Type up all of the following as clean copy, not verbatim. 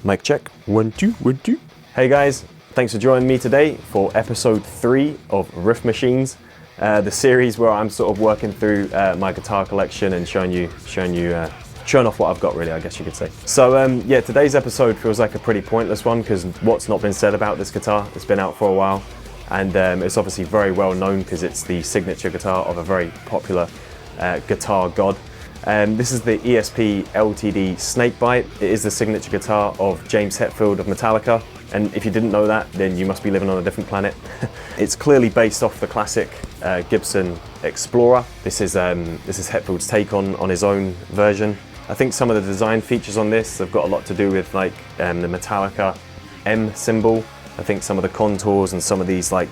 Mic check. 1, 2, 1, 2. Hey guys, thanks for joining me today for episode 3 of Riff Machines, the series where I'm sort of working through my guitar collection and showing off what I've got, really, I guess you could say. So yeah, today's episode feels like a pretty pointless one because what's not been said about this guitar. It's been out for a while, and it's obviously very well known because it's the signature guitar of a very popular guitar god. This is the ESP Ltd Snakebyte. It is the signature guitar of James Hetfield of Metallica, and if you didn't know that, then you must be living on a different planet. It's clearly based off the classic Gibson Explorer. This is Hetfield's take on his own version. I think some of the design features on this have got a lot to do with like the Metallica M symbol. I think some of the contours and some of these like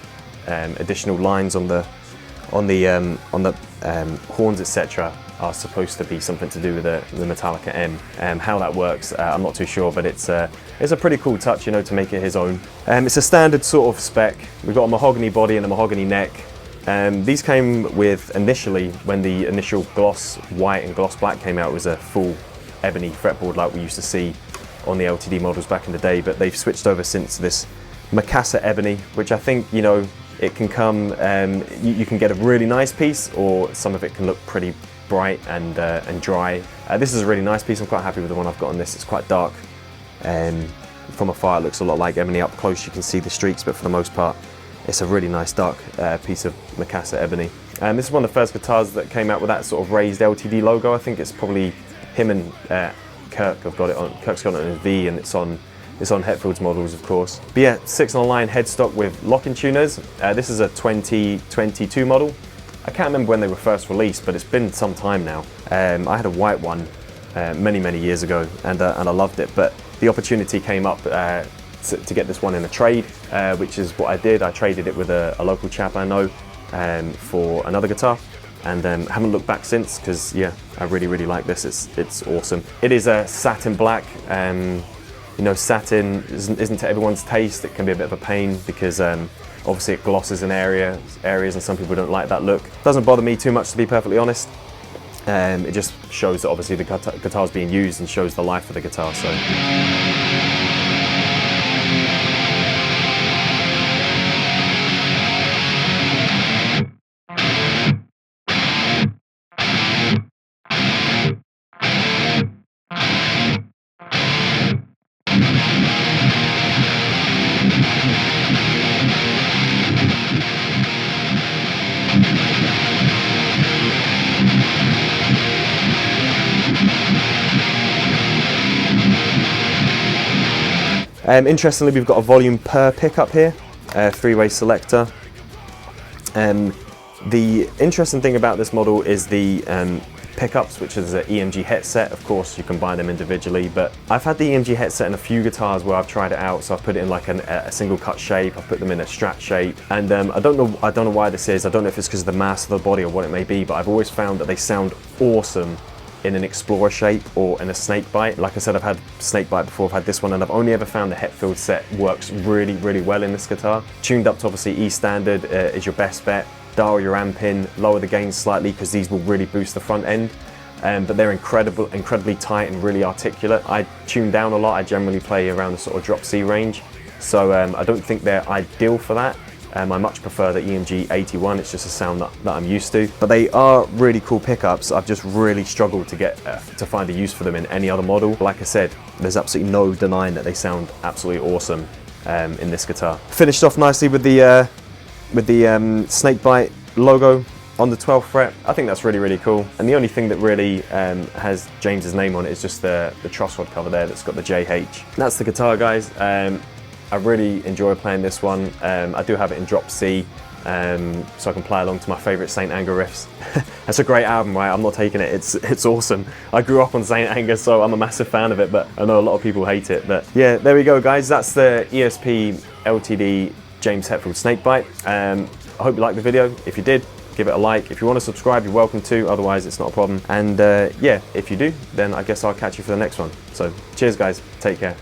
additional lines on the horns, etc., are supposed to be something to do with the Metallica M. How that works, I'm not too sure, but it's a pretty cool touch, you know, to make it his own. It's a standard sort of spec. We've got a mahogany body and a mahogany neck. These came with, initially, when the initial gloss white and gloss black came out, it was a full ebony fretboard like we used to see on the LTD models back in the day, but they've switched over since to this Macassa ebony, which I think, you know, it can come, you can get a really nice piece, or some of it can look pretty bright and dry. This is a really nice piece. I'm quite happy with the one I've got on this. It's quite dark. From afar it looks a lot like ebony. Up close you can see the streaks, but for the most part it's a really nice dark piece of Macassa ebony. This is one of the first guitars that came out with that sort of raised LTD logo. I think it's probably him and Kirk have got it on. Kirk's got it on his V, and it's on Hetfield's models, of course. But yeah, 6-on-line headstock with locking tuners. This is a 2022 model. I can't remember when they were first released, but it's been some time now. I had a white one many years ago, and I loved it. But the opportunity came up to get this one in a trade, which is what I did. I traded it with a local chap I know for another guitar, and haven't looked back since, because yeah, I really like this. It's awesome. It is a satin black. You know, satin isn't to everyone's taste. It can be a bit of a pain because obviously it glosses in areas, and some people don't like that look. Doesn't bother me too much, to be perfectly honest. It just shows that obviously the guitar's being used and shows the life of the guitar. So. Interestingly, we've got a volume per pickup here, a 3-way selector. The interesting thing about this model is the pickups, which is an EMG headset. Of course, you can buy them individually, but I've had the EMG headset in a few guitars where I've tried it out. So I've put it in like a single cut shape. I've put them in a Strat shape, and I don't know why this is. I don't know if it's because of the mass of the body or what it may be, but I've always found that they sound awesome in an Explorer shape or in a Snakebyte. Like I said, I've had Snakebyte before, I've had this one, and I've only ever found the Hetfield set works really well in this guitar. Tuned up to obviously E standard is your best bet. Dial your amp in, lower the gain slightly, because these will really boost the front end. But they're incredibly tight and really articulate. I tune down a lot. I generally play around the sort of drop C range, so I don't think they're ideal for that. I much prefer the EMG 81, it's just a sound that I'm used to. But they are really cool pickups. I've just really struggled to find a use for them in any other model. Like I said, there's absolutely no denying that they sound absolutely awesome in this guitar. Finished off nicely with the Snakebyte logo on the 12th fret. I think that's really cool. And the only thing that really has James's name on it is just the truss rod cover there that's got the JH. That's the guitar, guys. I really enjoy playing this one. I do have it in drop C, so I can play along to my favourite Saint Anger riffs. That's a great album, right? I'm not taking it. It's awesome. I grew up on Saint Anger, so I'm a massive fan of it, but I know a lot of people hate it. But yeah, there we go, guys. That's the ESP Ltd James Hetfield Snakebyte. I hope you liked the video. If you did, give it a like. If you want to subscribe, you're welcome to. Otherwise, it's not a problem. And yeah, if you do, then I guess I'll catch you for the next one. So cheers, guys. Take care.